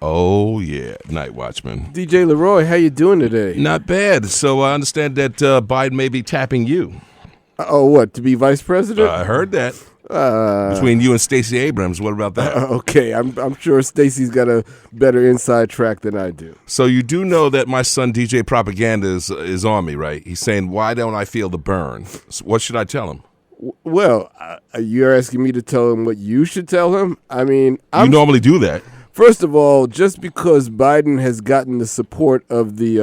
Oh, yeah, Night Watchman. DJ Leroy, how you doing today? Not bad. So I understand that Biden may be tapping you. Oh, what, to be vice president? I heard that. Between you and Stacey Abrams. What about that? Okay, I'm sure Stacey's got a better inside track than I do. So you do know that my son DJ Propaganda is on me, right? He's saying, why don't I feel the burn? So what should I tell him? Well, you're asking me to tell him what you should tell him? I mean, You normally do that. First of all, just because Biden has gotten the support of the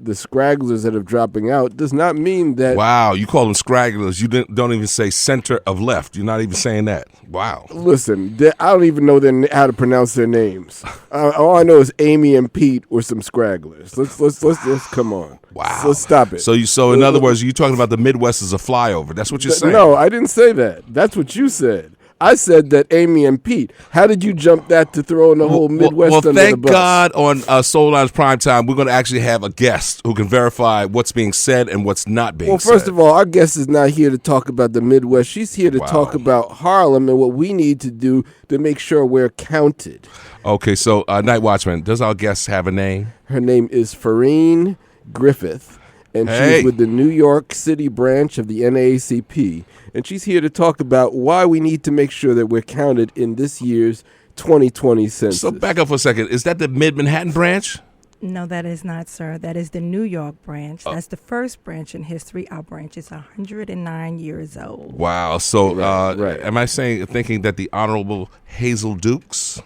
scragglers that are dropping out does not mean that... Wow, you call them scragglers. You don't even say center of left. You're not even saying that. Wow. Listen, I don't even know how to pronounce their names. All I know is Amy and Pete were some scragglers. Let's come on. Wow. Let's stop it. So in other words, you're talking about the Midwest as a flyover. That's what you're saying. No, I didn't say that. That's what you said. I said that Amy and Pete. How did you jump that to throw in the whole Midwest under the bus? Well, thank God on Soul Lounge Primetime, we're going to actually have a guest who can verify what's being said and what's not being said. Well, first of all, our guest is not here to talk about the Midwest. She's here to talk about Harlem and what we need to do to make sure we're counted. Okay, so Night Watchman, does our guest have a name? Her name is Pharein Griffith, and she's with the New York City branch of the NAACP. And she's here to talk about why we need to make sure that we're counted in this year's 2020 census. So back up for a second. Is that the Mid-Manhattan branch? No, that is not, sir. That is the New York branch. That's the first branch in history. Our branch is 109 years old. Wow. So right. Am I thinking that the Honorable Hazel Dukes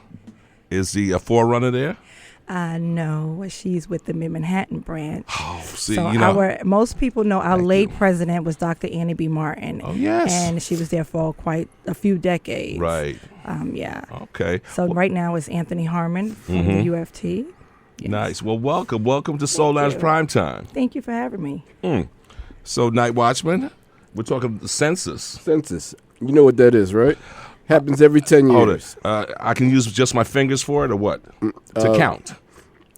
is the forerunner there? No, she's with the Mid-Manhattan branch. Oh, see, so most people know our late president was Dr. Annie B. Martin. Oh, yes. And she was there for quite a few decades. Right. Yeah. Okay. So right now it's Anthony Harmon from the UFT. Yes. Nice. Well, welcome to Soul Lounge Primetime. Thank you for having me. So, Night Watchman, we're talking the census. Census. You know what that is, right? Happens every 10 years. I can use just my fingers for it or what? To count.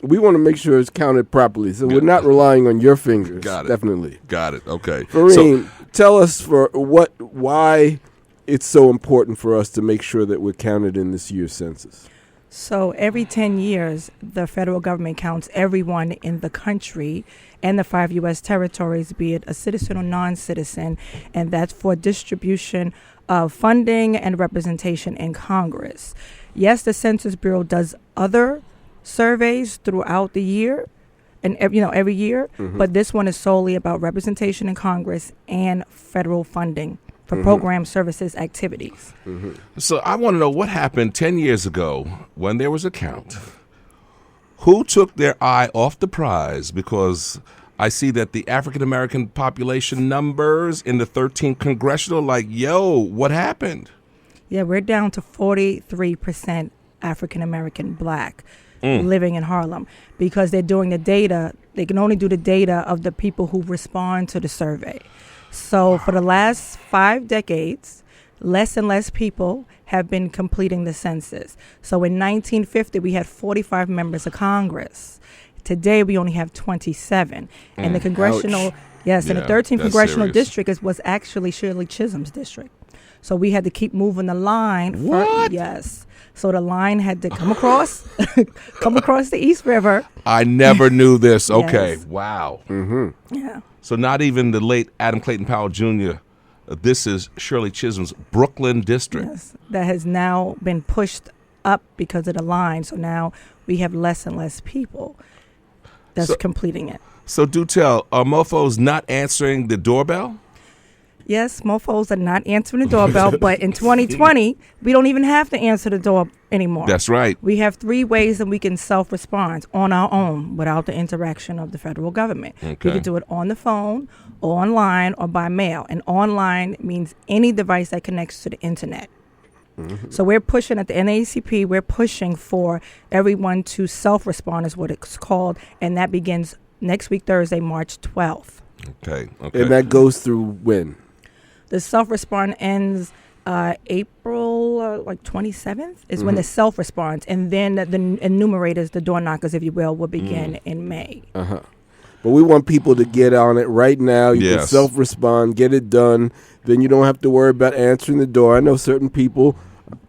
We want to make sure it's counted properly, so we're not relying on your fingers. Got it. Definitely. Got it. Okay. Pharein, tell us why it's so important for us to make sure that we're counted in this year's census. So every 10 years, the federal government counts everyone in the country and the 5 U.S. territories, be it a citizen or non-citizen, and that's for distribution of funding and representation in Congress. Yes, the Census Bureau does other surveys throughout the year, and every year, but this one is solely about representation in Congress and federal funding for program services activities. So I want to know what happened 10 years ago when there was a count. Who took their eye off the prize? Because I see that the African-American population numbers in the 13th congressional, what happened? Yeah, we're down to 43% African-American black living in Harlem because they're doing the data. They can only do the data of the people who respond to the survey. So for the last 5 decades, less and less people have been completing the census. So in 1950, we had 45 members of Congress. Today, we only have 27. And the congressional, and the 13th congressional district was actually Shirley Chisholm's district. So we had to keep moving the line. What? Yes. So the line had to come across, the East River. I never knew this. Okay. Yes. Wow. Yeah. So not even the late Adam Clayton Powell Jr., this is Shirley Chisholm's Brooklyn district. Yes. That has now been pushed up because of the line. So now we have less and less people that's completing it. So do tell, are mofos not answering the doorbell? Yes, mofos are not answering the doorbell, but in 2020, we don't even have to answer the door anymore. That's right. We have 3 ways that we can self-respond on our own without the interaction of the federal government. Okay. We can do it on the phone, or online, or by mail. And online means any device that connects to the internet. So we're pushing at the NAACP, we're pushing for everyone to self-respond is what it's called, and that begins next week, Thursday, March 12th. Okay. And that goes through when? The self-respond ends April 27th is when the self-response, and then the enumerators, the door knockers, if you will begin in May. But we want people to get on it right now. You can self-respond, get it done. Then you don't have to worry about answering the door. I know certain people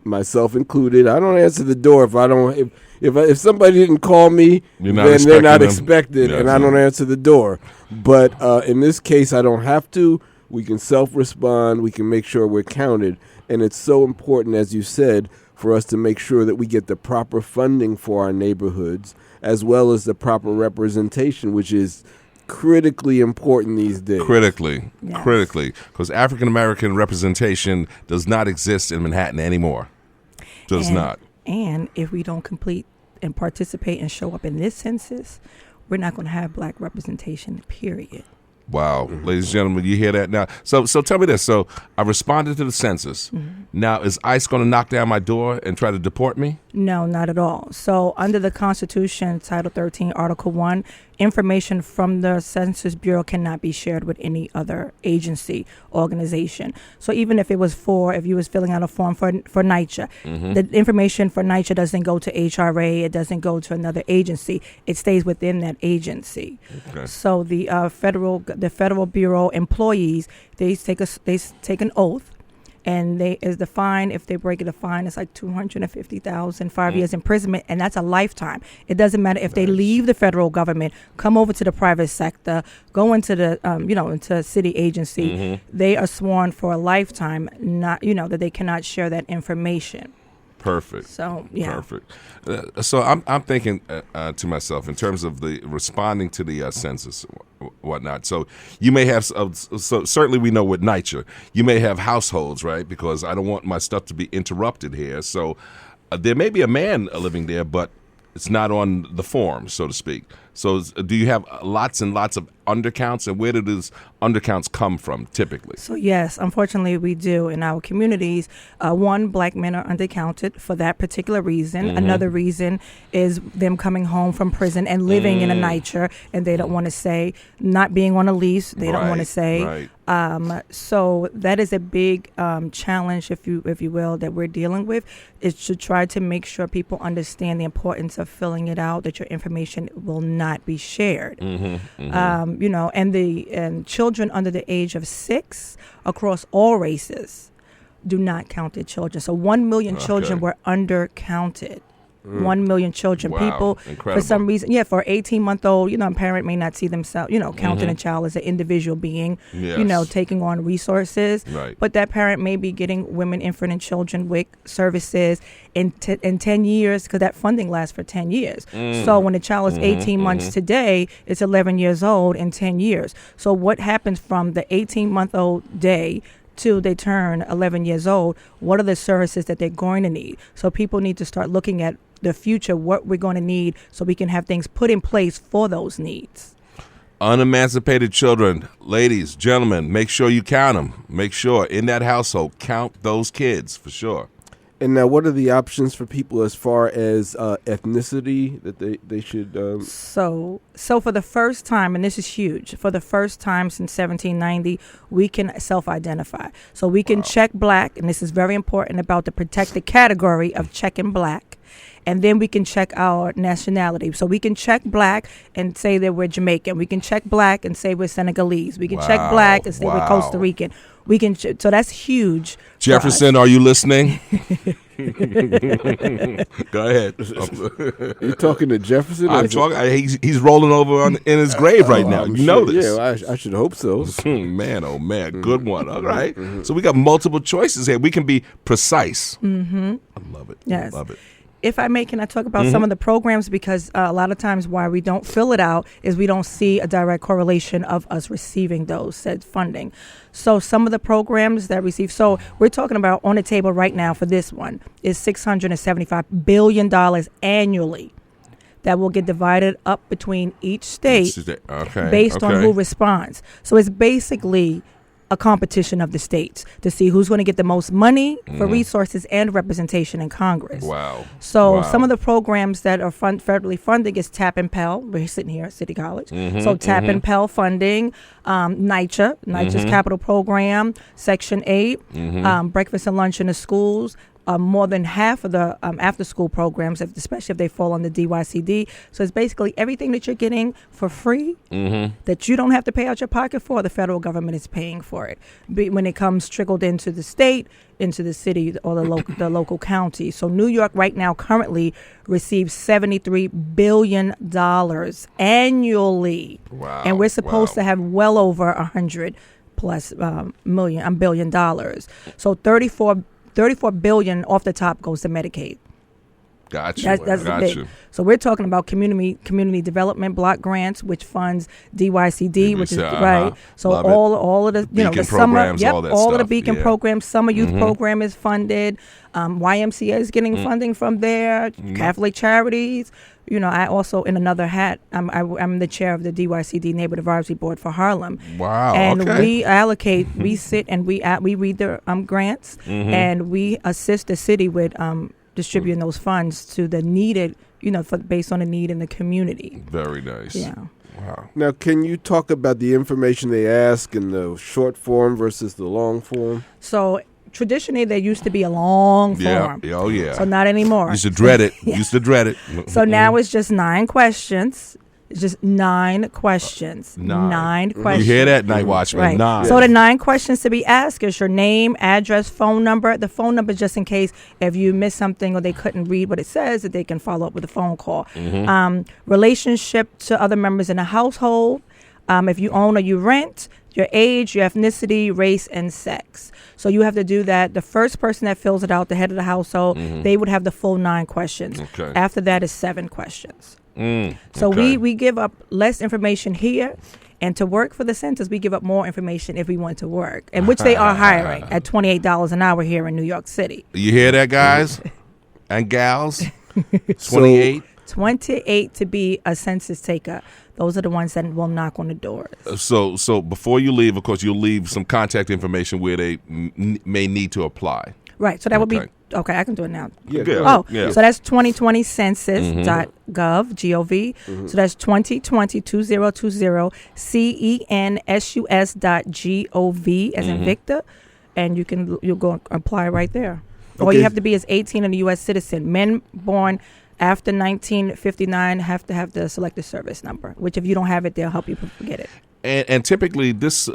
myself included. I don't answer the door if I don't. If somebody didn't call me, then they're not expected, and I don't answer the door. But in this case, I don't have to. We can self-respond. We can make sure we're counted. And it's so important, as you said, for us to make sure that we get the proper funding for our neighborhoods, as well as the proper representation, which is critically important these days. Critically, because African American representation does not exist in Manhattan anymore. Does not. And if we don't complete and participate and show up in this census, we're not going to have black representation, period. Wow. Ladies and gentlemen, you hear that now? So tell me this. So I responded to the census. Now, is ICE going to knock down my door and try to deport me? No, not at all. So under the Constitution, Title 13, Article 1, information from the Census Bureau cannot be shared with any other agency, organization. So even if it was if you was filling out a form for NYCHA, the information for NYCHA doesn't go to HRA, it doesn't go to another agency. It stays within that agency. Okay. So the Federal Bureau employees, they take an oath. And the fine, if they break it, the fine is like $250,000, 5 years imprisonment, and that's a lifetime. It doesn't matter if they leave the federal government, come over to the private sector, go into the into a city agency. They are sworn for a lifetime, not that they cannot share that information. Perfect. So yeah. Perfect. So I'm thinking to myself in terms of the responding to the census, whatnot. So you may have. So certainly we know with NYCHA, you may have households, right? Because I don't want my stuff to be interrupted here. So there may be a man living there, but it's not on the form, so to speak. So do you have lots and lots of undercounts, and where do those undercounts come from typically? So yes, unfortunately we do in our communities. One, black men are undercounted for that particular reason. Another reason is them coming home from prison and living in a NYCHA, and they don't want to say, not being on a lease, they don't want to say. Right. So that is a big challenge, if you will, that we're dealing with, is to try to make sure people understand the importance of filling it out, that your information will not be shared. And children under the age of 6 across all races do not count their children. So 1 million children were undercounted. 1 million children. Wow. People, incredible. For some reason, for 18-month-old, a parent may not see themselves, counting a child as an individual being, taking on resources. Right. But that parent may be getting women, infant, and children WIC services in 10 years, because that funding lasts for 10 years. So when a child is 18 months today, it's 11 years old in 10 years. So what happens from the 18-month-old day till they turn 11 years old? What are the services that they're going to need? So people need to start looking at the future, what we're going to need, so we can have things put in place for those needs. Unemancipated children, ladies, gentlemen, make sure you count them. Make sure in that household, count those kids for sure. And now, what are the options for people as far as ethnicity that they should? So for the first time, and this is huge, for the first time since 1790, we can self-identify. So we can check black, and this is very important about the protected category of checking black. And then we can check our nationality. So we can check black and say that we're Jamaican. We can check black and say we're Senegalese. We can check black and say we're Costa Rican. We can. So that's huge. Jefferson, are you listening? Go ahead. You're talking to Jefferson? I'm talking. He's rolling over in his grave right now. You know this. Yeah, I should hope so. Man, oh man, good one. All right. So we got multiple choices here. We can be precise. I love it. Yes. I love it. If I may, can I talk about some of the programs? Because a lot of times why we don't fill it out is we don't see a direct correlation of us receiving those said funding. So some of the programs that receive, so we're talking about on the table right now for this one is $675 billion annually that will get divided up between each state based on who responds. So it's basically a competition of the states to see who's going to get the most money for resources and representation in Congress. Wow. So some of the programs that are federally funded is TAP and Pell. We're sitting here at City College. So TAP and Pell funding, NYCHA's capital program, Section 8, breakfast and lunch in the schools, more than half of the after-school programs, especially if they fall on the DYCD. So it's basically everything that you're getting for free that you don't have to pay out your pocket for. The federal government is paying for it. When it comes trickled into the state, into the city or the local county. So New York right now currently receives $73 billion annually. Wow. And we're supposed to have well over 100 plus billion dollars. So 34 billion off the top goes to Medicaid. Gotcha. That's big. So we're talking about community development block grants, which funds DYCD, which is right. So all of the Beacon the summer, programs, all that all stuff. of the Beacon programs, summer youth program is funded. YMCA is getting funding from there. Catholic charities. I also, in another hat, I'm the chair of the DYCD Neighborhood Advisory Board for Harlem. Wow. And okay. we allocate, we sit and we read the grants, and we assist the city with distributing those funds to the needed, based on the need in the community. Very nice. Yeah. Wow. Now, can you talk about the information they ask in the short form versus the long form? So traditionally, there used to be a long form. Yeah. Oh, yeah. So not anymore. Used to dread it. Yeah. Used to dread it. So now it's just 9 questions. It's just 9 questions. 9 questions. You hear that, Night Watchman? Right. 9. So the 9 questions to be asked is your name, address, phone number. The phone number just in case if you miss something or they couldn't read what it says, that they can follow up with a phone call. Relationship to other members in the household. If you own or you rent, your age, your ethnicity, race, and sex. So you have to do that. The first person that fills it out, the head of the household, they would have the full 9 questions. Okay. After that is 7 questions. So okay. we give up less information here, and to work for the census, we give up more information if we want to work, and which they are hiring at $28 an hour here in New York City. You hear that, guys and gals? 28. 28 to be a census taker. Those are the ones that will knock on the doors. So before you leave, of course, you'll leave some contact information where they may need to apply. Right. So that would be Okay. okay. I can do it now. Yeah. Good. Oh, Yeah. so that's 2020census.gov, G-O-V. So that's 2020 CENSUS.gov as in Victor. And you'll go and apply right there. All Okay. you have to be is 18 and a U.S. citizen. Men born after 1959 have to have the selected service number, which if you don't have it, they'll help you get it. And typically this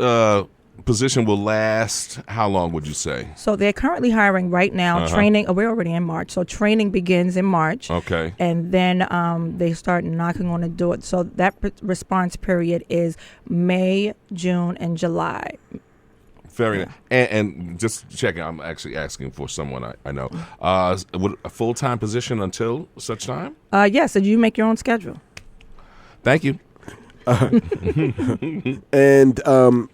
position will last how long, would you say? So they're currently hiring right now. Training, we're already in March. So training begins in March. Okay. And then they start knocking on the door. So that response period is May, June, and July. Fair enough. And just checking, I'm actually asking for someone I know. Would a full-time position until such time? Yes, and you make your own schedule. Thank you. And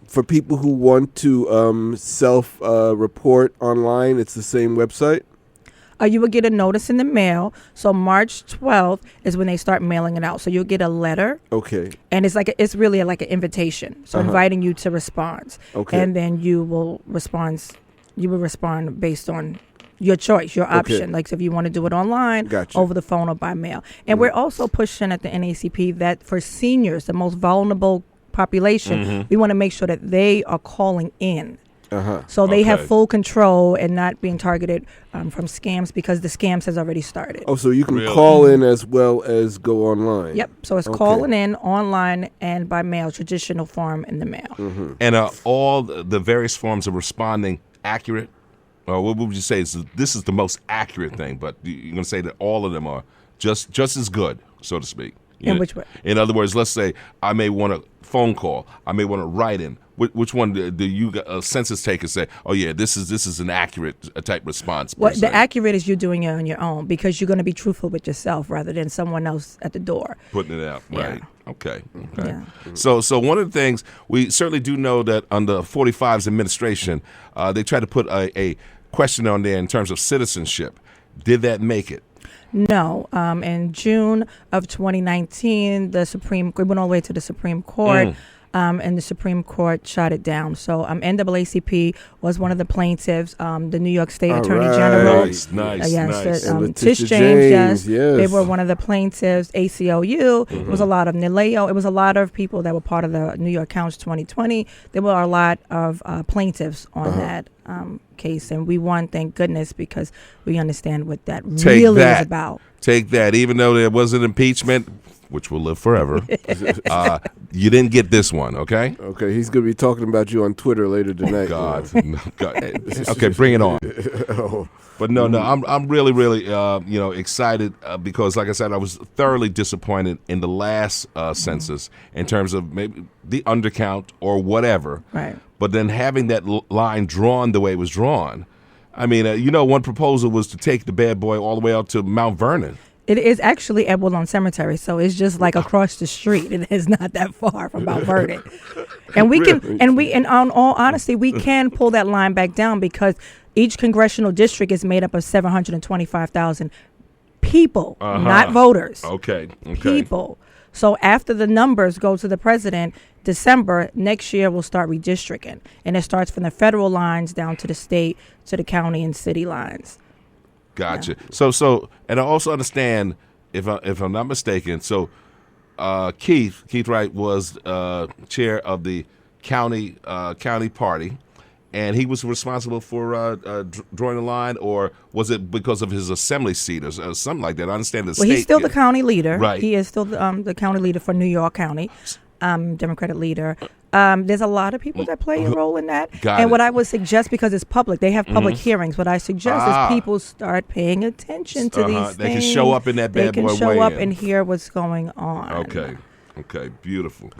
for people who want to self-report online, it's the same website? You will get a notice in the mail. So March 12th is when they start mailing it out. So you'll get a letter. Okay. And it's really like an invitation. So inviting you to respond. Okay. And then you will respond based on your choice, your option. Okay. Like if you want to do it online, Gotcha. over the phone, or by mail. And we're also pushing at the NAACP that for seniors, the most vulnerable population, we want to make sure that they are calling in. So they have full control and not being targeted from scams, because the scams has already started. Oh, so you can Really? call in as well as go online. Yep. So it's calling in online and by mail, traditional form in the mail. And are all the various forms of responding accurate? Or what would you say this is the most accurate thing? But you're going to say that all of them are just as good, so to speak. In which way? In other words, let's say I may want a phone call. I may want to write in. Which one do you census takers say? Oh yeah, this is an accurate type response. Well, the accurate is you doing it on your own, because you're going to be truthful with yourself rather than someone else at the door. Putting it out, right? Yeah. Okay. Yeah. So one of the things we certainly do know that under 45's administration, they tried to put a question on there in terms of citizenship. Did that make it? No. In June of 2019, we went all the way to the Supreme Court. and the Supreme Court shot it down. So NAACP was one of the plaintiffs. The New York State Attorney General. Nice. Tish James, yes. They were one of the plaintiffs. ACLU was a lot of NILEO. It was a lot of people that were part of the New York Counts 2020. There were a lot of plaintiffs on that case, and we won, thank goodness, because we understand what that really is about. Take that. Even though there was an impeachment, which will live forever, you didn't get this one, okay? Okay, he's going to be talking about you on Twitter later tonight. God. Okay, bring it on. But no, I'm really, excited because, like I said, I was thoroughly disappointed in the last census in terms of maybe the undercount or whatever. Right. But then having that line drawn the way it was drawn, I mean, one proposal was to take the bad boy all the way out to Mount Vernon. It is actually at Woodlawn Cemetery, so it's just like across the street. It is not that far from Mount Vernon, and we can, and in all honesty, we can pull that line back down because each congressional district is made up of 725,000 people, not voters. Okay. People. So after the numbers go to the president, December next year we'll start redistricting, and it starts from the federal lines down to the state, to the county and city lines. Gotcha. Yeah. So, and I also understand, if I'm not mistaken, so Keith Wright was chair of the county party, and he was responsible for drawing the line, or was it because of his assembly seat or something like that? I understand the state. Well, he's still the county leader. Right. He is still the county leader for New York County, Democratic leader. There's a lot of people that play a role in that. What I would suggest, because it's public, they have public hearings. What I suggest is people start paying attention to these things. They can show up in that bad boy way. They can show up and hear what's going on. Okay, beautiful.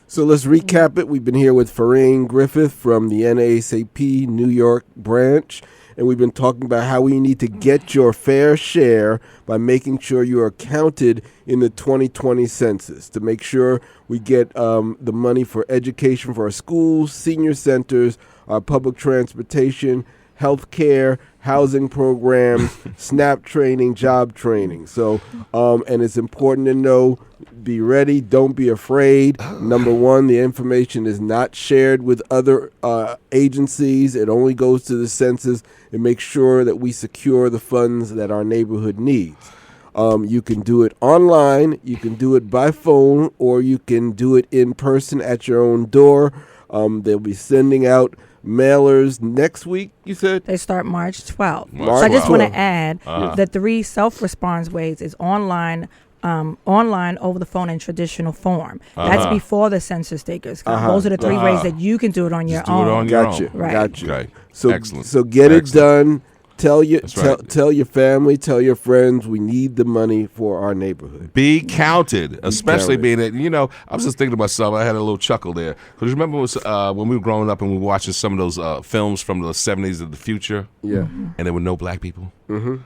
So let's recap it. We've been here with Pharein Griffith from the NAACP New York branch, and we've been talking about how we need to get your fair share by making sure you are counted in the 2020 census, to make sure we get the money for education for our schools, senior centers, our public transportation, health care, housing programs, SNAP training, job training. So, and it's important to know, be ready, don't be afraid. Number one, the information is not shared with other agencies. It only goes to the census and make sure that we secure the funds that our neighborhood needs. You can do it online, you can do it by phone, or you can do it in person at your own door. They'll be sending out mailers next week, you said? They start March 12th. So I just want to add the 3 self-response ways is online, over the phone, and traditional form. That's before the census takers come. Those are the 3 ways that you can do it on your own. Do it on your own. Right. Gotcha. Okay. So, excellent. So get it done. Tell your family, tell your friends, we need the money for our neighborhood. Be counted, especially being that, I was just thinking to myself, I had a little chuckle there. Because remember when we were growing up and we were watching some of those films from the 70s of the future? Yeah. And there were no black people? Mm-hmm.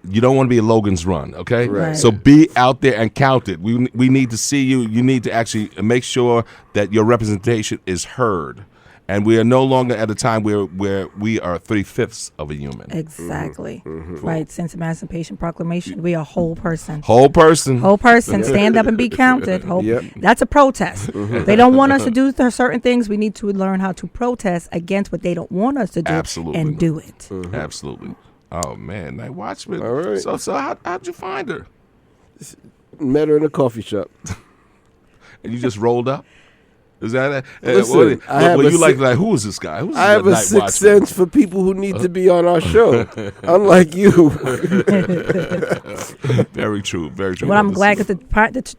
You don't want to be a Logan's Run, okay? Right. So be out there and counted. We need to see you. You need to actually make sure that your representation is heard. And we are no longer at a time where we are 3/5 of a human. Exactly. Right. Since Emancipation Proclamation, we are a whole person. Whole person. Stand up and be counted. That's a protest. They don't want us to do certain things. We need to learn how to protest against what they don't want us to do. Absolutely. And do it. Absolutely. Oh, man. Night Watchman. All right. So how'd you find her? Met her in a coffee shop. And you just rolled up? Is that Listen, who is this guy? Who's I have a sixth sense for people who need to be on our show, unlike you. Very true. Very true. Well, I'm glad because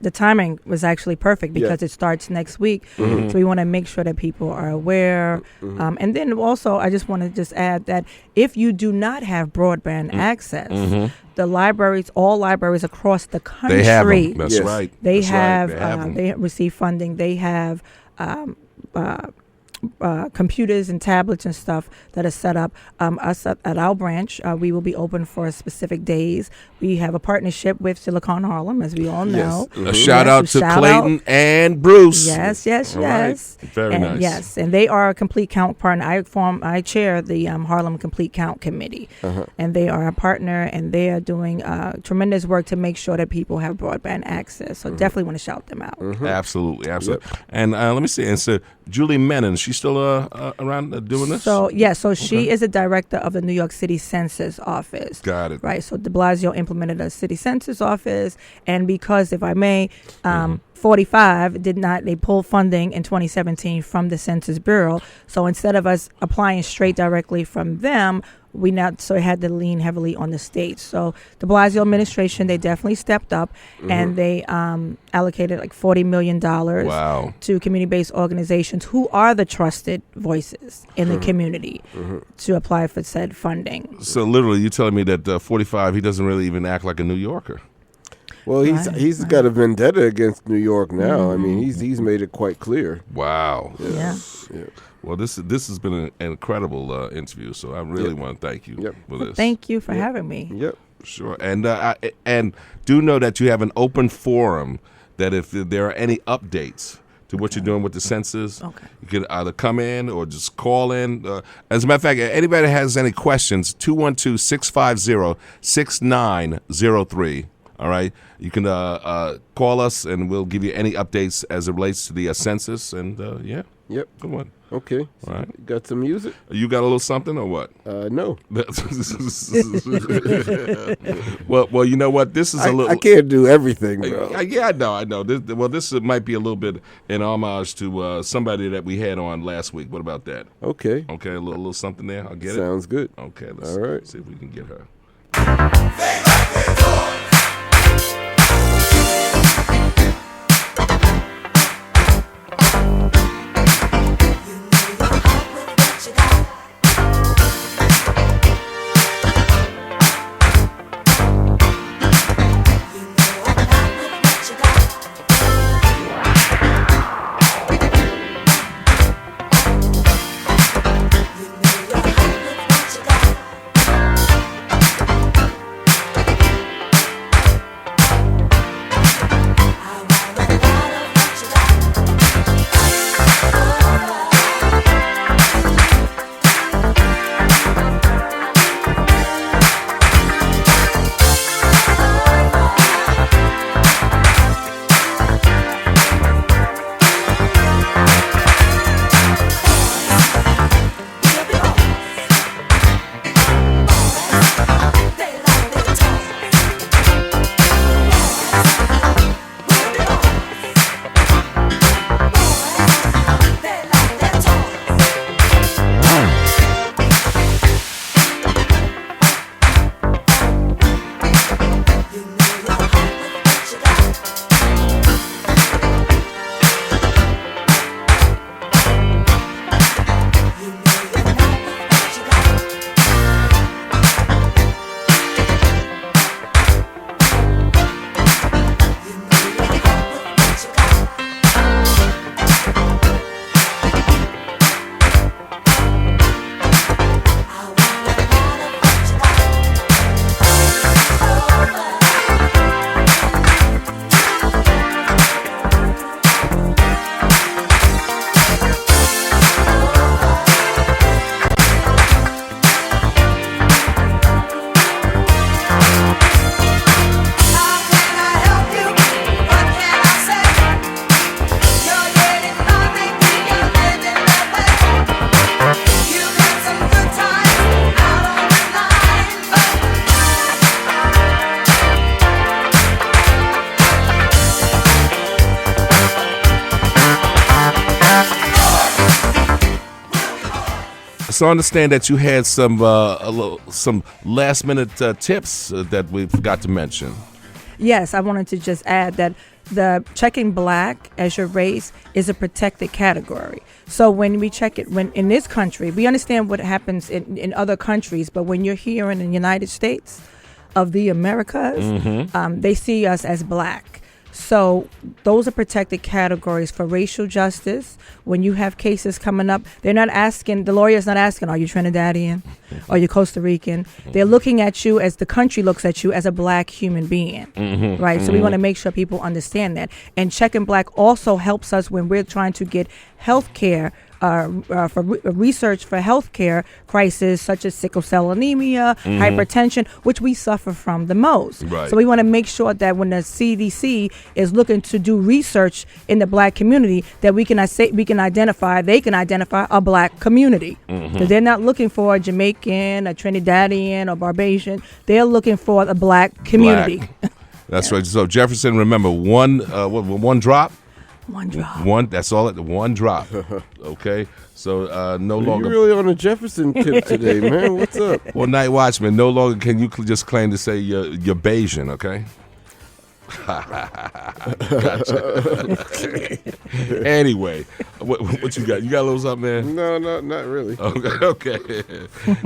the timing was actually perfect because it starts next week. So we want to make sure that people are aware. And then also, I just want to add that if you do not have broadband access, the libraries, all libraries across the country, they have them. That's right. They have they receive funding. They have computers and tablets and stuff that are set up. Us at our branch, we will be open for specific days. We have a partnership with Silicon Harlem, as we all know. Yes. A shout out to Clayton and Bruce. Yes. All right. Very nice. Yes, and they are a complete count partner. I chair the Harlem Complete Count Committee, and they are a partner, and they are doing tremendous work to make sure that people have broadband access. So definitely want to shout them out. Absolutely. Yep. And let me see. And so Julie Menon, she's still around doing this? So she is a director of the New York City Census office. Got it. Right. So de Blasio implemented a city census office, and because, if I may, 45 they pulled funding in 2017 from the Census Bureau. So instead of us applying straight directly from them, we had to lean heavily on the states. So the Blasio administration, they definitely stepped up, and they allocated like $40 million to community-based organizations who are the trusted voices in the community to apply for said funding. So literally, you're telling me that 45, he doesn't really even act like a New Yorker. Well, he's got a vendetta against New York now. I mean, he's made it quite clear. Wow. Yeah. Well, this has been an incredible interview, so I really want to thank you for this. Thank you for having me. Yep. Sure. And do know that you have an open forum that if there are any updates to what you're doing with the census, you can either come in or just call in. As a matter of fact, anybody that has any questions, 212-650-6903. All right. You can call us, and we'll give you any updates as it relates to the census. And, Yep. Come on. Okay. All right. Got some music? You got a little something or what? No. Well, you know what? This is a little. I can't do everything, bro. I know. This might be a little bit in homage to somebody that we had on last week. What about that? Okay. A little something there. I'll get it. Sounds good. Okay. All right. See if we can get her. So I understand that you had some last minute tips that we forgot to mention. Yes, I wanted to just add that the checking black as your race is a protected category. So when we check it, when in this country, we understand what happens in other countries, but when you're here in the United States of the Americas, they see us as black. So those are protected categories for racial justice. When you have cases coming up, the lawyer's not asking, are you Trinidadian? Are you Costa Rican? They're looking at you as the country looks at you as a black human being, right? So we want to make sure people understand that. And Checking Black also helps us when we're trying to get health care for research for healthcare crises such as sickle cell anemia, hypertension, which we suffer from the most. Right. So we want to make sure that when the CDC is looking to do research in the black community, that they can identify a black community. Because they're not looking for a Jamaican, a Trinidadian, or Barbadian. They're looking for a black community. Black. That's right. So Jefferson, remember one drop. One drop. That's all. One drop. Okay. So no longer. You're really on a Jefferson tip today, man. What's up? Well, Night Watchman, no longer can you just claim to say you're Bayesian, okay? Gotcha. Okay. Anyway, what you got? You got a little something, man? No, not really. Okay.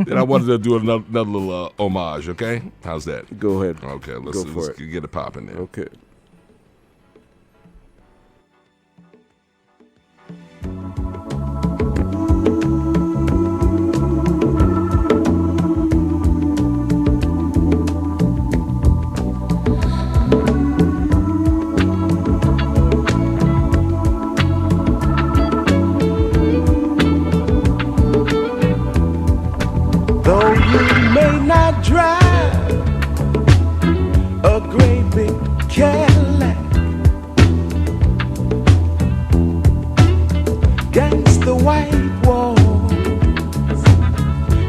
Then I wanted to do another little homage, okay? How's that? Go ahead. Okay, let's get it popping there. Okay. Though you may not drive a great big Cadillac, against the white walls,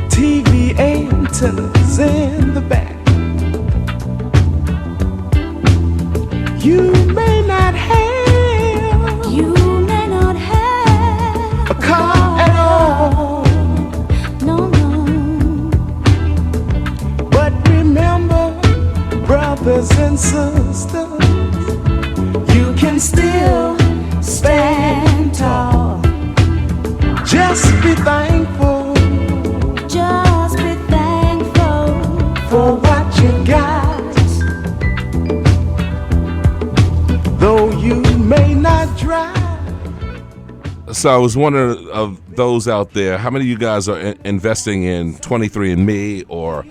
TV antennas in the back. You may not have a car at all. But remember, brothers and sisters, you can still stand tall. Just be thankful. Just be thankful for what you got. Though you may not drive. So I was wondering of those out there, how many of you guys are investing in 23andMe or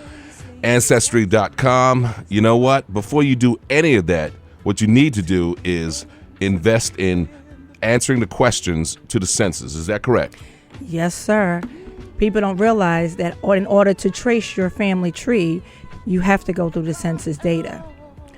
Ancestry.com? You know what? Before you do any of that, what you need to do is invest in answering the questions to the census. Is that correct? Yes, sir. People don't realize that in order to trace your family tree, you have to go through the census data.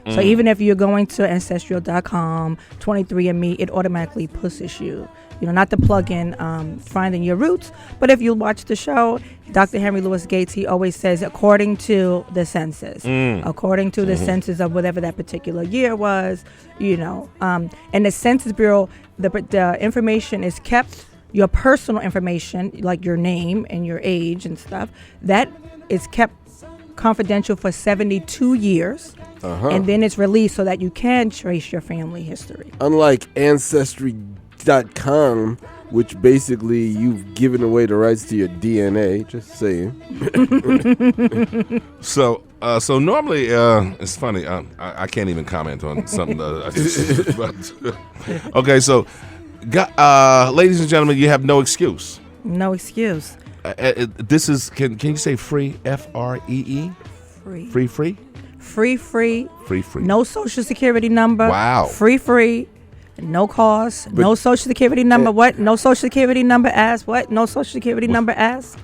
So even if you're going to Ancestral.com, 23andMe, it automatically pushes you. You know, not to plug in finding your roots, but if you watch the show, Dr. Henry Louis Gates, he always says, according to the census, according to the census of whatever that particular year was, you know. And the Census Bureau, the information is kept, your personal information, like your name and your age and stuff, that is kept confidential for 72 years. And then it's released so that you can trace your family history. Unlike Ancestry.com, which basically you've given away the rights to your DNA, just saying. So normally, it's funny. I can't even comment on something. Okay, so, ladies and gentlemen, you have no excuse. No excuse. This is, can you say free? Free? Free. Free. No social security number. Wow. Free. No cost. No social security number. What? No social security number asked. What? No social security number asked.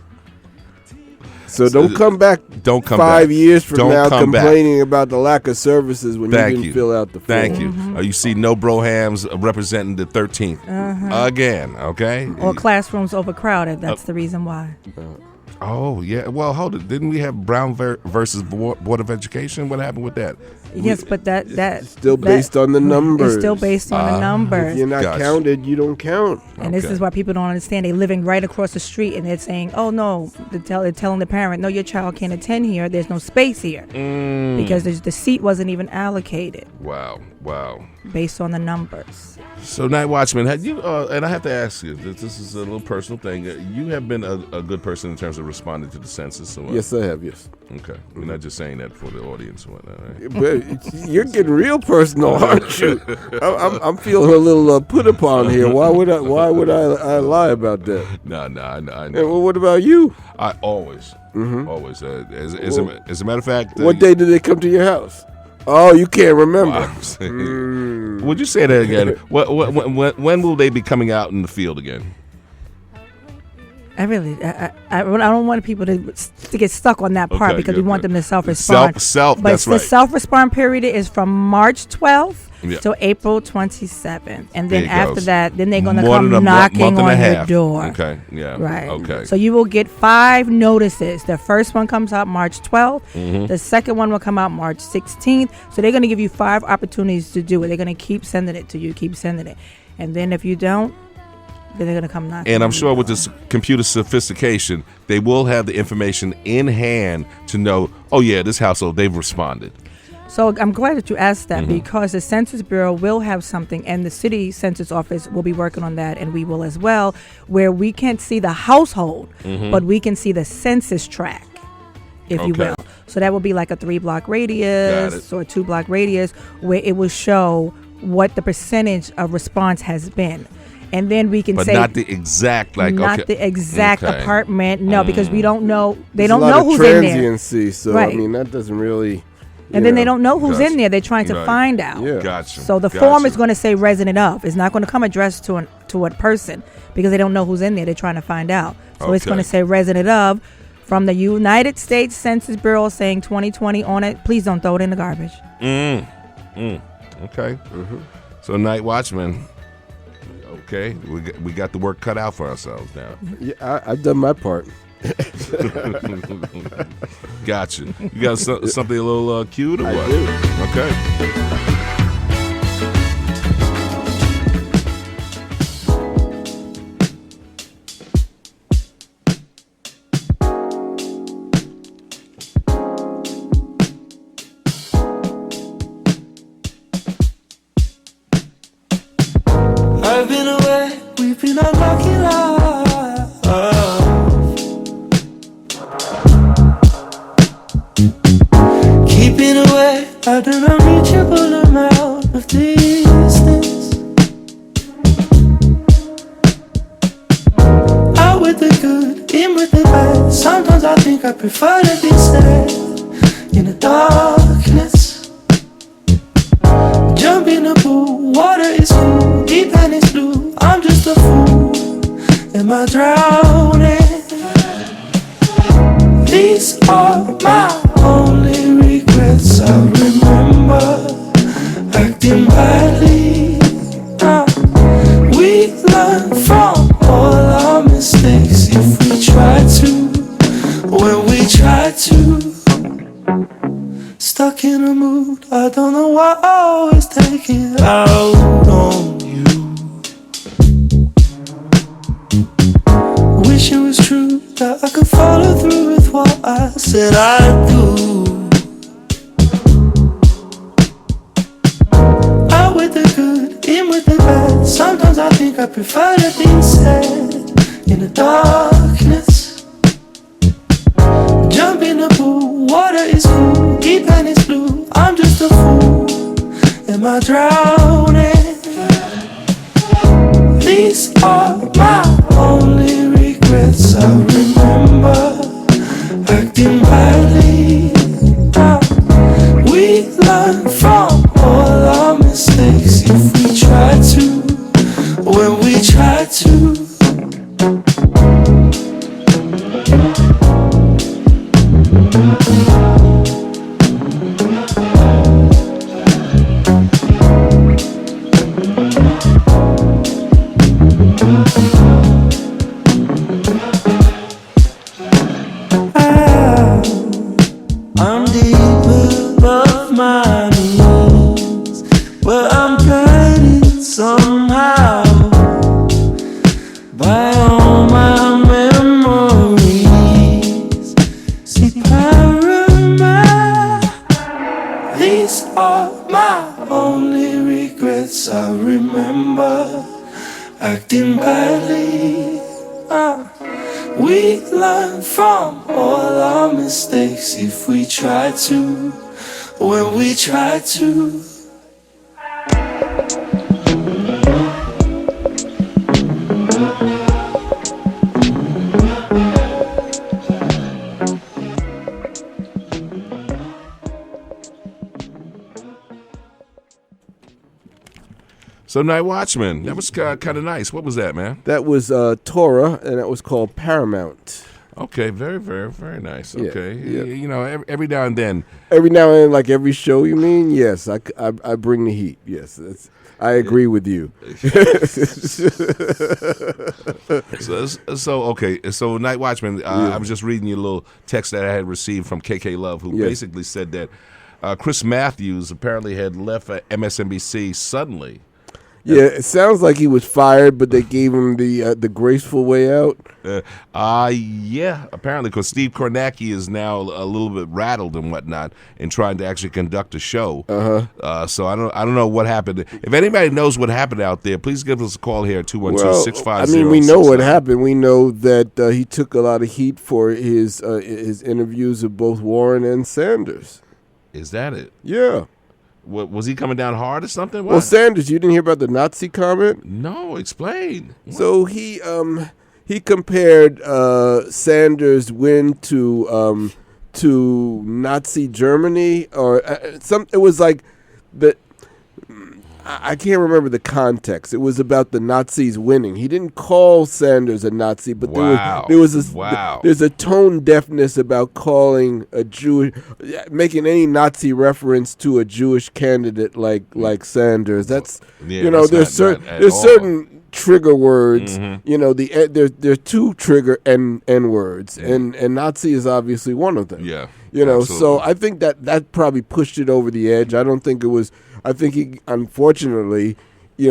So don't come back. Don't come 5 back. years from Don't now come complaining about the lack of services when you didn't fill out the form. Thank you. You see no brohams representing the 13th again. Okay. Or classrooms overcrowded. That's the reason why. Oh, yeah. Well, hold it. Didn't we have Brown versus Board of Education? What happened with that? Yes, but that still based on the numbers. It's still based on the numbers. If you're not counted, you don't count. And this is why people don't understand. They're living right across the street, and they're saying, "Oh no," they're telling the parent, "No, your child can't attend here. There's no space here because the seat wasn't even allocated." Wow. Based on the numbers. So, Night Watchman, had you? And I have to ask you, this is a little personal thing. You have been a good person in terms of responding to the census. So yes, I have. Yes. Okay. We're not just saying that for the audience. Right? But You're getting real personal, aren't you? I'm feeling a little put upon here. Why would I lie about that? No, I know. And, well, what about you? I always. As a matter of fact, what day did they come to your house? Oh, you can't remember. Would you say that again? When will they be coming out in the field again? I don't want people to get stuck on that part because we want them to self-respond. But that's the right. self-respond period is from March 12th to April 27th. And then after that, then they're going to come knocking on your door. Okay, yeah. Right. Okay. So you will get 5 notices. The first one comes out March 12th. The second one will come out March 16th. So they're going to give you 5 opportunities to do it. They're going to keep sending it to you, keep sending it. And then if you don't, then they're going to come knocking. And I'm sure with this computer sophistication, they will have the information in hand to know, oh, yeah, this household, they've responded. So I'm glad that you asked that because the Census Bureau will have something, and the city census office will be working on that, and we will as well, where we can't see the household, but we can see the census tract, if you will. So that will be like a 3-block radius or a 2-block radius where it will show what the percentage of response has been. And then we can say, not the exact, the exact apartment. No, because we don't know. They There's don't know who's in there. transiency, so Right. I mean that doesn't really. And then they don't know who's in there. They're trying to find out. Yeah. Gotcha. So the form is going to say resident of. It's not going to come addressed to a person because they don't know who's in there. They're trying to find out. So it's going to say resident of from the United States Census Bureau saying 2020 on it. Please don't throw it in the garbage. Okay. So night watchman. Okay, we got the work cut out for ourselves now. Yeah, I've done my part. Gotcha. You got something a little cute or what? I do. Okay. I've been away, we've been unlucky love. Keeping away at an unreachable amount of distance. Out with the good, in with the bad. Sometimes I think I prefer to be sad in the darkness. Jump in the pool, water is cool, deep and it's blue. I'm just a fool, am I drowning? These are my only regrets. I remember acting badly. We learn from all our mistakes if we try to, when we try to. Stuck in a mood, I don't know what I always take it out on you. Wish it was true that I could follow through with what I said I'd do. Out with the good, in with the bad. Sometimes I think I prefer to be sad in the darkness. Jump in the pool, water is cool, deep and it's blue. I'm just a fool, am I drowning? These are my only regrets. I remember acting badly. We learn from all our mistakes if we try to, when we try to. I'm deep above my knees, but I'm guided somehow by all my memories. See, paramount, these are my only regrets. I remember acting badly. We learn from all our mistakes if we try to, when we try to. So Night Watchman, that was kind of nice. What was that, man? That was Torah, and that was called Paramount. Okay, very, very, very nice. Yeah, Okay, yeah. You know, every now and then. Every now and then, like every show, you mean? Yes, I bring the heat. Yes, I agree with you. So Night Watchman, I was just reading your little text that I had received from KK Love, who basically said that Chris Matthews apparently had left MSNBC suddenly. Yeah, it sounds like he was fired, but they gave him the graceful way out. Yeah, apparently, because Steve Kornacki is now a little bit rattled and whatnot in trying to actually conduct a show. So I don't know what happened. If anybody knows what happened out there, please give us a call here at 212-650. I mean, we know what happened. We know that he took a lot of heat for his interviews of both Warren and Sanders. Is that it? Yeah. What, was he coming down hard or something? What? Well, Sanders, you didn't hear about the Nazi comment? No, explain. What? So he compared Sanders' win to Nazi Germany or It was like the. I can't remember the context. It was about the Nazis winning. He didn't call Sanders a Nazi, but there's a tone deafness about calling making any Nazi reference to a Jewish candidate like Sanders. That's there's certain trigger words. Mm-hmm. There's two trigger N words, and Nazi is obviously one of them. Yeah, absolutely. So I think that probably pushed it over the edge. I don't think it was. I think he, unfortunately, he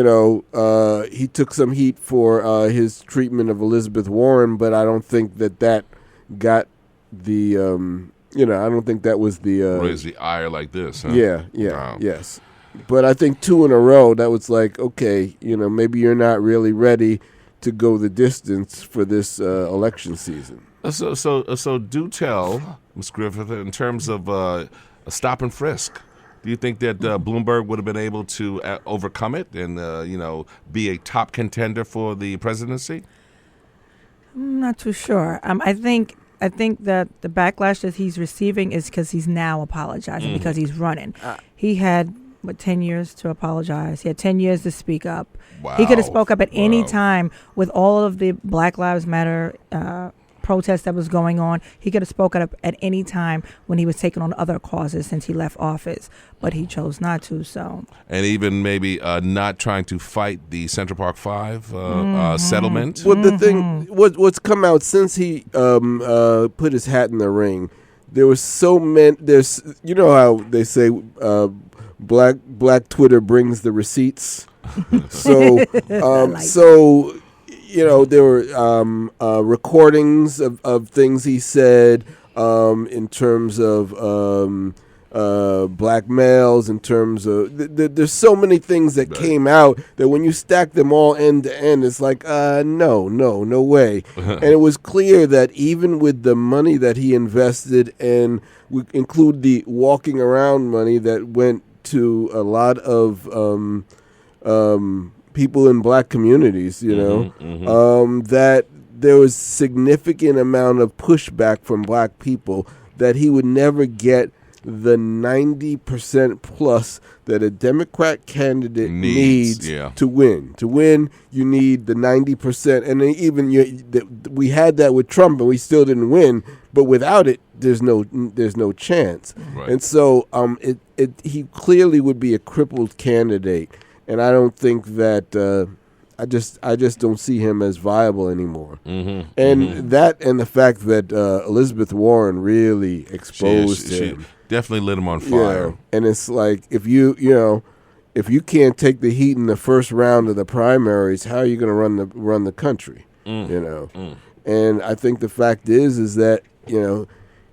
took some heat for his treatment of Elizabeth Warren, but I don't think that got the, I don't think that was the raise the ire like this. Huh? Yeah, Wow. Yes. But I think 2 in a row, that was like, okay, maybe you're not really ready to go the distance for this election season. So do tell, Ms. Griffith, in terms of a stop and frisk. Do you think that Bloomberg would have been able to overcome it and, be a top contender for the presidency? I'm not too sure. I think that the backlash that he's receiving is because he's now apologizing because he's running. He had 10 years to apologize. He had 10 years to speak up. Wow. He could have spoke up at any time with all of the Black Lives Matter protest that was going on. He could have spoken up at any time when he was taking on other causes since he left office, but he chose not to. So, and even maybe not trying to fight the Central Park 5 settlement. Well, the thing, what's come out since he put his hat in the ring, there was so many. There's, how they say, Black Twitter brings the receipts. So, there were recordings of things he said in terms of black males, in terms of there's so many things that came out that when you stack them all end to end, it's like no way. And it was clear that even with the money that he invested, and we include the walking around money that went to a lot of people in black communities, that there was significant amount of pushback from black people that he would never get the 90% plus that a Democrat candidate needs to win. To win, you need the 90%, and then even we had that with Trump, and we still didn't win. But without it, there's no chance. Right. And so, he clearly would be a crippled candidate. And I don't think that I just don't see him as viable anymore. Mm-hmm. And that, and the fact that Elizabeth Warren really exposed him. She definitely lit him on fire. Yeah. And it's like, if you can't take the heat in the first round of the primaries, how are you going to run the country? And I think the fact is that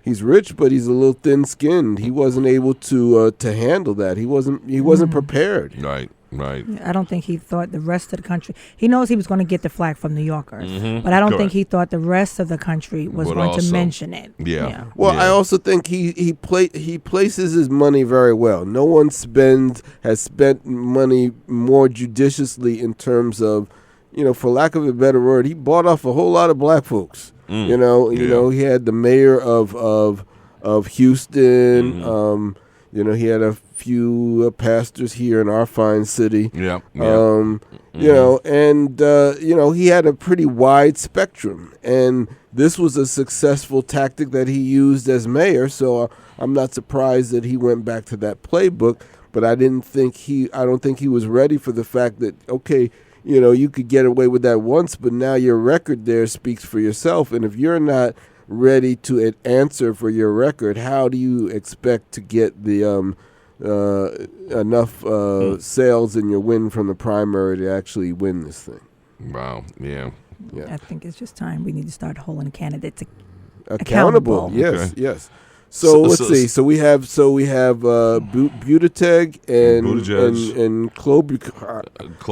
he's rich, but he's a little thin-skinned. He wasn't able to handle that. He wasn't prepared. Right. Right. I don't think he thought the rest of the country. He knows he was going to get the flack from New Yorkers, but I don't think Correct. he thought the rest of the country was Would going to also. mention it. Yeah. Well, Yeah. I also think he places his money very well. No one has spent money more judiciously in terms of, for lack of a better word, he bought off a whole lot of black folks. You know, he had the mayor of Houston. He had a few pastors here in our fine city. Yeah. He had a pretty wide spectrum, and this was a successful tactic that he used as mayor. So I'm not surprised that he went back to that playbook. But I don't think he was ready for the fact that, okay, you could get away with that once, but now your record there speaks for yourself. And if you're not ready to answer for your record, how do you expect to get the enough sales in your win from the primary to actually win this thing? Wow. Yeah. I think it's just time we need to start holding candidates Accountable. Yes, Okay. yes. So let's see. So we have Buttigieg and Klobuchar.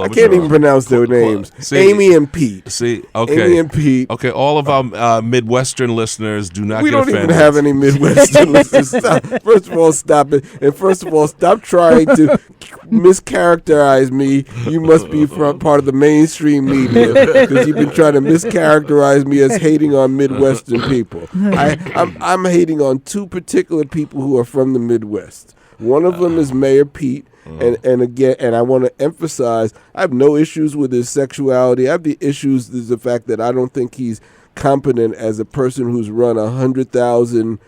I can't even pronounce their names. Amy and Pete. See, okay. Amy and Pete. Okay, all of our Midwestern listeners do not We get don't offended. even have any Midwestern listeners. Stop. First of all, stop it. And first of all, stop trying to mischaracterize me. You must be from part of the mainstream media because you've been trying to mischaracterize me as hating on Midwestern people. I'm hating on two particular people who are from the Midwest. One of them is Mayor Pete. And I want to emphasize, I have no issues with his sexuality. I have the issues is the fact that I don't think he's competent as a person who's run 100,000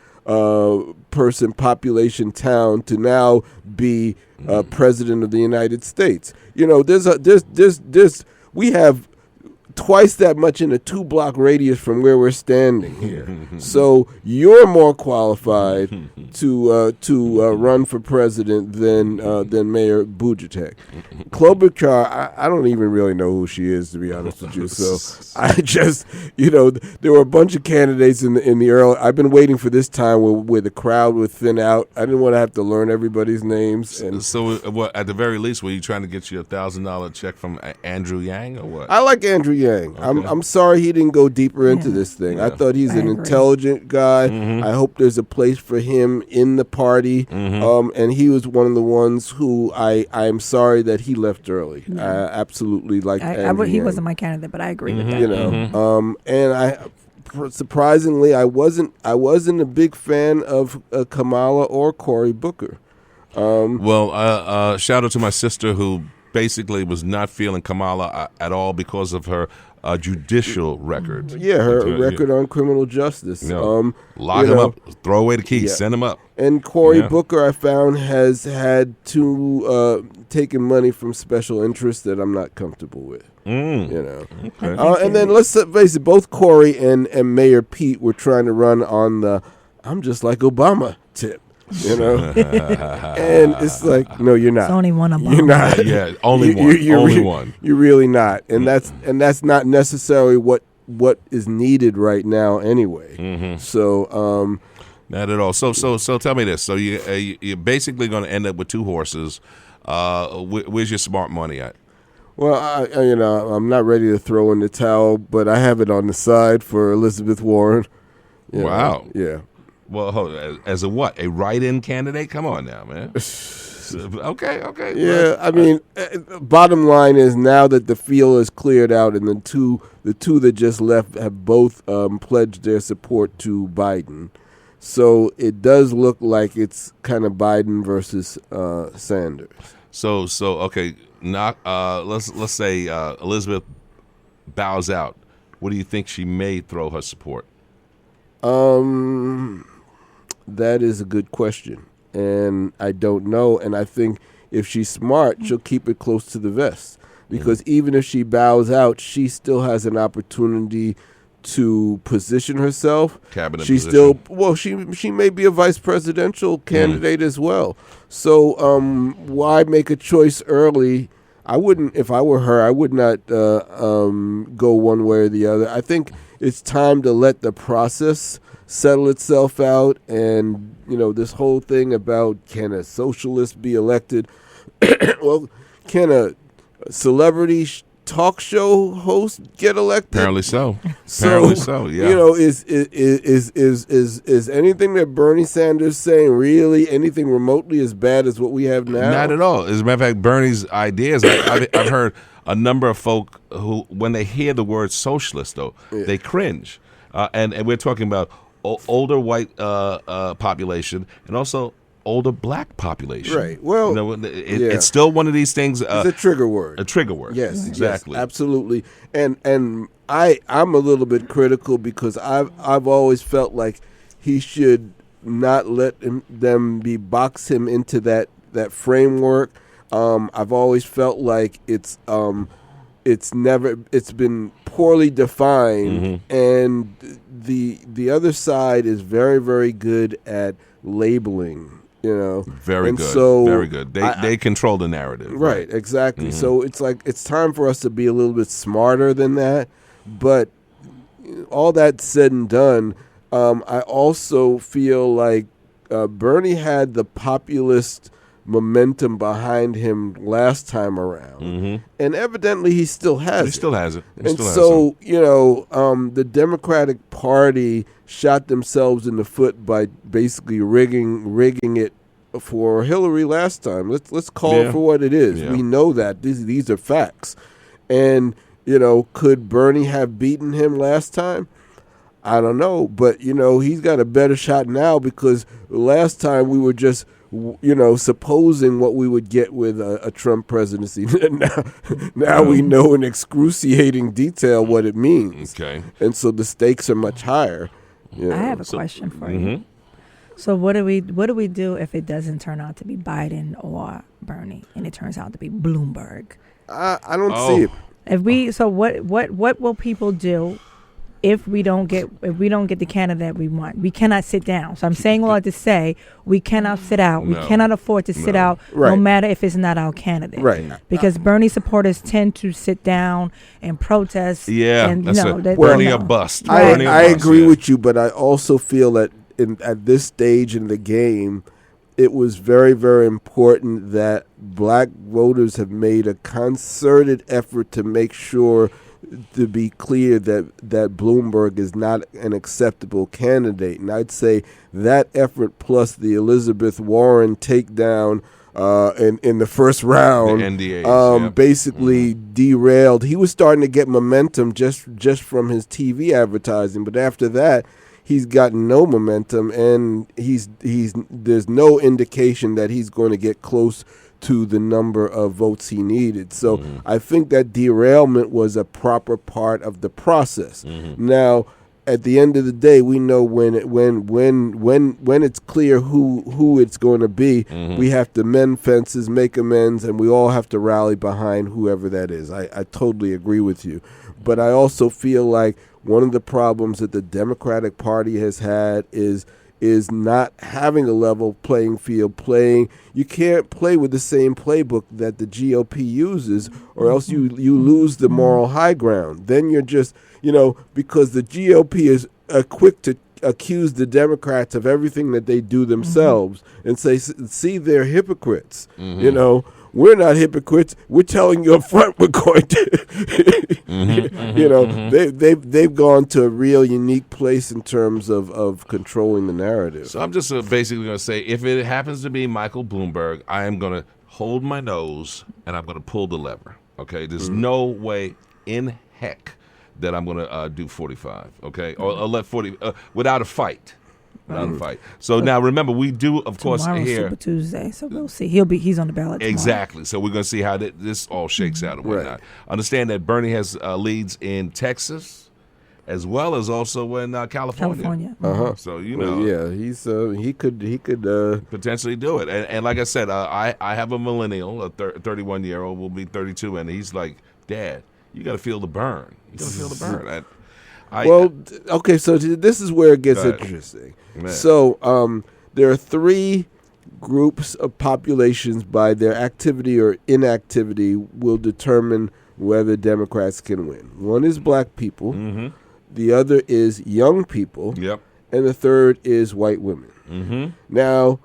person population town to now be president of the United States. We have twice that much in a 2-block radius from where we're standing here. So you're more qualified to run for president than Mayor Buttigieg. Klobuchar, I don't even really know who she is, to be honest with you. So I just, there were a bunch of candidates in the early. I've been waiting for this time where the crowd would thin out. I didn't want to have to learn everybody's names. And So, what, at the very least, were you trying to get you $1,000 check from Andrew Yang or what? I like Andrew Yang. I'm sorry he didn't go deeper into this thing. I thought he's an intelligent guy. I hope there's a place for him in the party. And he was one of the ones who I'm sorry that he left early. I absolutely like Andrew He Yang. wasn't my candidate, but I agree with that. And surprisingly, I wasn't a big fan of Kamala or Cory Booker. Shout out to my sister who basically was not feeling Kamala at all because of her judicial record. Yeah, her record on criminal justice. Lock him up, throw away the keys, send him up. And Cory Booker, I found, has had taken money from special interests that I'm not comfortable with. Okay. And then let's face it, both Cory and Mayor Pete were trying to run on the "I'm just like Obama" tip. And it's like, no, you're not. It's only one Obama. You're not. Only one. Only one. You're really not, and that's not necessarily what is needed right now, anyway. So, not at all. So tell me this. So you're basically going to end up with two horses. Where's your smart money at? Well, I'm not ready to throw in the towel, but I have it on the side for Elizabeth Warren. Wow. Yeah. Well, as a what? A write-in candidate? Come on now, man. Okay. Yeah, I mean, bottom line is now that the field is cleared out and the two that just left have both pledged their support to Biden. So it does look like it's kind of Biden versus Sanders. So okay, let's say Elizabeth bows out. What do you think she may throw her support? That is a good question, and I don't know. And I think if she's smart, she'll keep it close to the vest, because even if she bows out, she still has an opportunity to position herself. Cabinet She position. she may be a vice presidential candidate as well. So why make a choice early? I wouldn't, if I were her, I would not go one way or the other. I think it's time to let the process settle itself out, and this whole thing about can a socialist be elected? Well, can a celebrity talk show host get elected? Apparently so. Apparently so. Yeah. You know, is anything that Bernie Sanders saying really anything remotely as bad as what we have now? Not at all. As a matter of fact, Bernie's ideas, I've heard a number of folk who, when they hear the word socialist, though, they cringe. And we're talking about older white population and also older black population. Right. Well, you know, it's still one of these things. It's a trigger word. A trigger word. Yes, exactly. Yes, absolutely. And I'm a little bit critical because I've always felt like he should not let them box him into that framework. I've always felt like it's been poorly defined, and the other side is very, very good at labeling. You know, very good. So very good. They control the narrative. Right, exactly. So it's like it's time for us to be a little bit smarter than that. But all that said and done, I also feel like Bernie had the populist momentum behind him last time around, and evidently he still has it. He still has it. You know, the Democratic Party shot themselves in the foot by basically rigging it for Hillary last time. Let's call it for what it is. Yeah. We know that these are facts, and you know, could Bernie have beaten him last time? I don't know, but you know, he's got a better shot now because last time we were just, you know, supposing what we would get with a Trump presidency. now we know in excruciating detail what it means. Okay. And so the stakes are much higher. You know. I have a question for you. So what do we do if it doesn't turn out to be Biden or Bernie and it turns out to be Bloomberg? I don't see it. What will people do if we don't get the candidate we want? We cannot sit down. So I'm saying all that to say we cannot sit out. No. We cannot afford to sit out, no matter if it's not our candidate. Right. Because Bernie supporters tend to sit down and protest. Yeah, and, that's Bernie a bust. I agree with you, but I also feel that at this stage in the game, it was very, very important that black voters have made a concerted effort to make sure, to be clear, that Bloomberg is not an acceptable candidate. And I'd say that effort plus the Elizabeth Warren takedown in the first round, the NDAs, basically derailed. He was starting to get momentum just from his TV advertising, but after that, he's gotten no momentum, and there's no indication that he's going to get close to the number of votes he needed. So I think that derailment was a proper part of the process. Now, at the end of the day, we know when it's clear who it's going to be, we have to mend fences, make amends, and we all have to rally behind whoever that is. I totally agree with you. But I also feel like one of the problems that the Democratic Party has had is not having a level playing field. You can't play with the same playbook that the GOP uses, or else you lose the moral high ground. Then you're just, you know, because the GOP is quick to accuse the Democrats of everything that they do themselves and say, see, they're hypocrites. You know, we're not hypocrites. We're telling you up front we're going to. You know, they've gone to a real unique place in terms of controlling the narrative. So I'm just basically going to say, if it happens to be Michael Bloomberg, I am going to hold my nose and I'm going to pull the lever. Okay, there's no way in heck that I'm going to do 45. Okay, or let 40 without a fight. So now remember, we do, of course, here Super Tuesday, so we'll see. He's on the ballot tomorrow. Exactly. So we're going to see how this all shakes out and whatnot. Understand that Bernie has leads in Texas, as well as also in California. So you know, he could potentially do it. And like I said, I have a millennial, a 31-year-old, will be 32, and he's like, Dad, you got to feel the burn. You got to feel the burn. Okay, so this is where it gets interesting. Man. So there are three groups of populations by their activity or inactivity will determine whether Democrats can win. One is black people. The other is young people. Yep. And the third is white women. Now,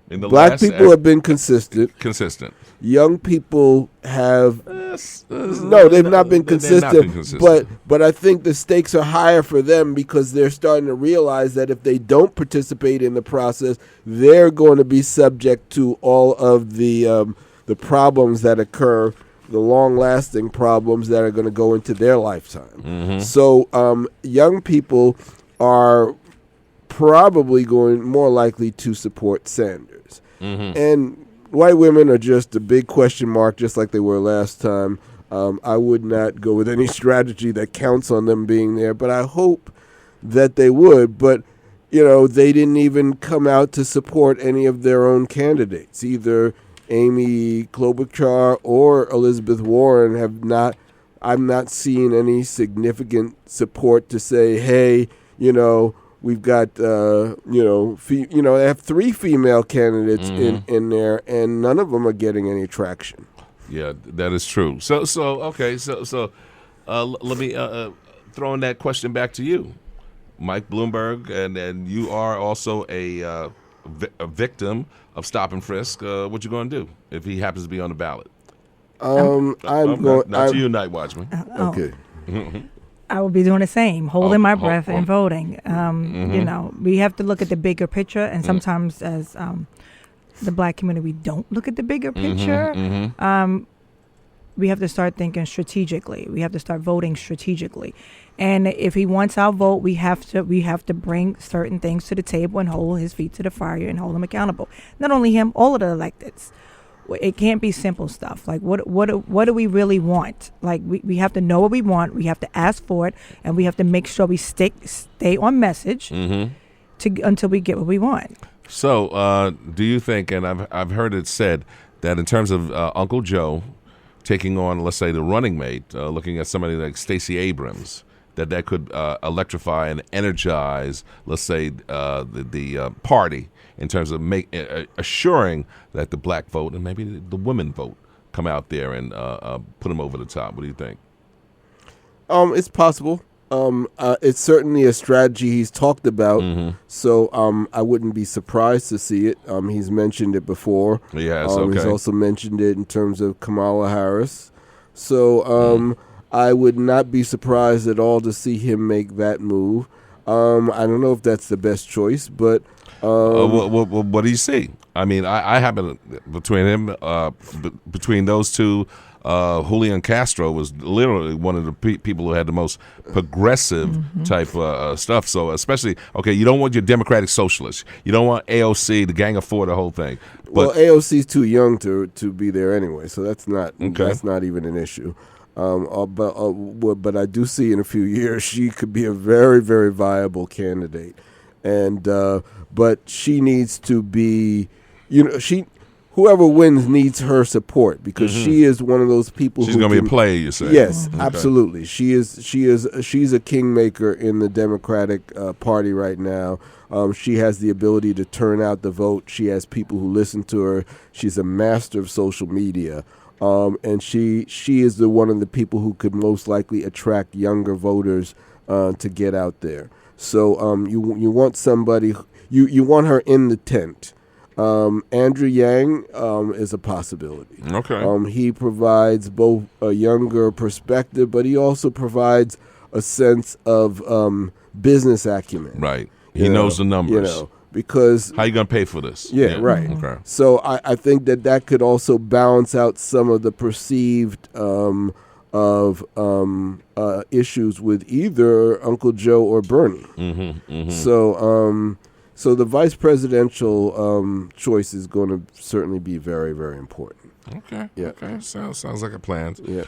In the Black last people have been consistent. consistent. Young people have no, they've not been consistent. But I think the stakes are higher for them because they're starting to realize that if they don't participate in the process, they're going to be subject to all of the problems that occur, the long-lasting problems that are going to go into their lifetime. Mm-hmm. So young people are probably more likely to support Sanders. Mm-hmm. And white women are just a big question mark, just like they were last time. I would not go with any strategy that counts on them being there, but I hope that they would. But, they didn't even come out to support any of their own candidates. Either Amy Klobuchar or Elizabeth Warren I'm not seeing any significant support to say, hey, we've got, they have 3 female candidates in there, and none of them are getting any traction. Yeah, that is true. So let me throw in that question back to you, Mike Bloomberg, and you are also a victim of stop and frisk. What you going to do if he happens to be on the ballot? Not you, Night Watchman. Okay. I will be doing the same, holding my breath and voting. We have to look at the bigger picture, and sometimes as the Black community, we don't look at the bigger picture. We have to start thinking strategically. We have to start voting strategically. And if he wants our vote, we have to bring certain things to the table and hold his feet to the fire and hold him accountable. Not only him, all of the electeds. It can't be simple stuff. Like what do we really want? Like we have to know what we want. We have to ask for it, and we have to make sure we stay on message until we get what we want. So, do you think? And I've heard it said that in terms of Uncle Joe taking on, let's say, the running mate, looking at somebody like Stacey Abrams, that could electrify and energize, let's say, the party in terms of assuring that the black vote and maybe the women vote come out there and put them over the top. What do you think? It's possible. It's certainly a strategy he's talked about. So I wouldn't be surprised to see it. He's mentioned it before. Yes, okay. He's also mentioned it in terms of Kamala Harris. So I would not be surprised at all to see him make that move. I don't know if that's the best choice, but what do you see? I mean, I happen between him, between those two. Julian Castro was literally one of the people who had the most progressive type stuff. So especially, you don't want your democratic socialists. You don't want AOC, the Gang of Four, the whole thing. But AOC's too young to be there anyway, so that's not even an issue. But I do see in a few years she could be a very, very viable candidate. And but she needs to be, whoever wins needs her support because she is one of those people. She's going to be a player, you say? Yes, absolutely. She's a kingmaker in the Democratic Party right now. She has the ability to turn out the vote. She has people who listen to her. She's a master of social media. And she is one of the people who could most likely attract younger voters to get out there. So you want somebody, you want her in the tent. Andrew Yang is a possibility. Okay. He provides both a younger perspective, but he also provides a sense of business acumen. Right. He knows the numbers. Because how you gonna pay for this? Yeah, right. Okay. So I think that could also balance out some of the perceived issues with either Uncle Joe or Bernie. So the vice presidential choice is going to certainly be very, very important. Okay. Yeah. Okay. Sounds like a plan. Yeah.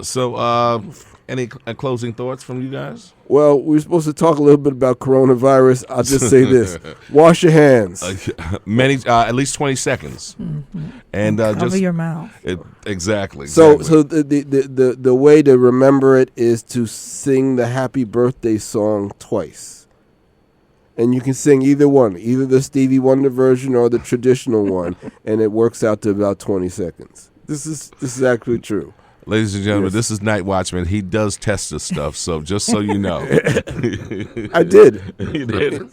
So any closing thoughts from you guys? Well, we were supposed to talk a little bit about coronavirus. I'll just say this: wash your hands. At least 20 seconds, and cover just your mouth. Exactly. So the way to remember it is to sing the Happy Birthday song twice. And you can sing either one, either the Stevie Wonder version or the traditional one, and it works out to about 20 seconds. This is actually true. Ladies and gentlemen, Yes. this is Night Watchman. He does test this stuff, so just so you know. I did. You did?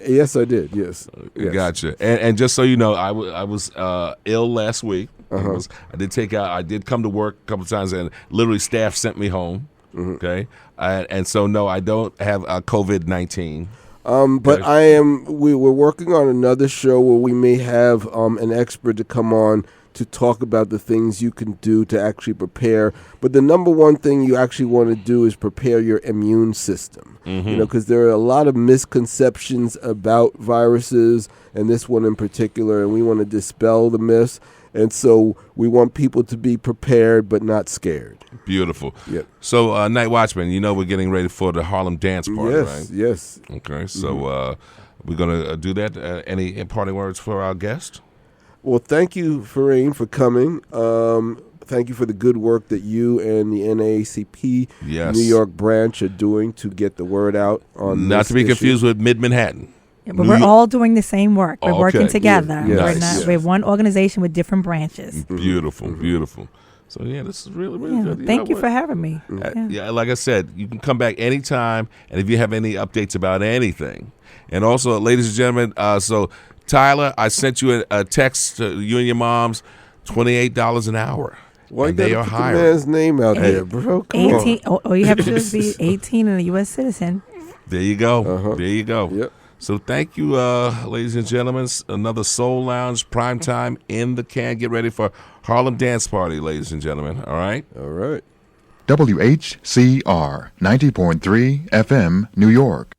Yes, I did. Yes. Gotcha. And just so you know, I was ill last week. Uh-huh. I did come to work a couple times, and literally staff sent me home. Mm-hmm. Okay, and so no, I don't have COVID-19. But we're working on another show where we may have an expert to come on to talk about the things you can do to actually prepare. But the number one thing you actually want to do is prepare your immune system. Mm-hmm. Because there are a lot of misconceptions about viruses, and this one in particular, and we want to dispel the myths. And so we want people to be prepared but not scared. Beautiful. Yep. So, Night Watchman, we're getting ready for the Harlem Dance Party, Yes, right? yes. Okay, so we're going to do that. Any parting words for our guest? Well, thank you, Pharein, for coming. Thank you for the good work that you and the NAACP Yes. New York branch are doing to get the word out on Not this to be issue. confused with Mid-Manhattan. Yeah, but we're all doing the same work. We're Okay. working together. Yeah. We're Nice. not. Yeah. We're one organization with different branches. Beautiful, beautiful. So, this is really, really Yeah. good. Thank you know for what? having me. Yeah. Yeah, like I said, you can come back anytime, and if you have any updates about anything. And also, ladies and gentlemen, so Tyler, I sent you a text to you and your moms, $28 an hour. Why and you they gotta are put the hiring. man's name out there, bro? Come 18. on. All you have to do is be 18 and a U.S. citizen. There you go. Uh-huh. There you go. Yep. So thank you, ladies and gentlemen. Another Soul Lounge Primetime in the can. Get ready for Harlem Dance Party, ladies and gentlemen. All right? All right. WHCR 90.3 FM, New York.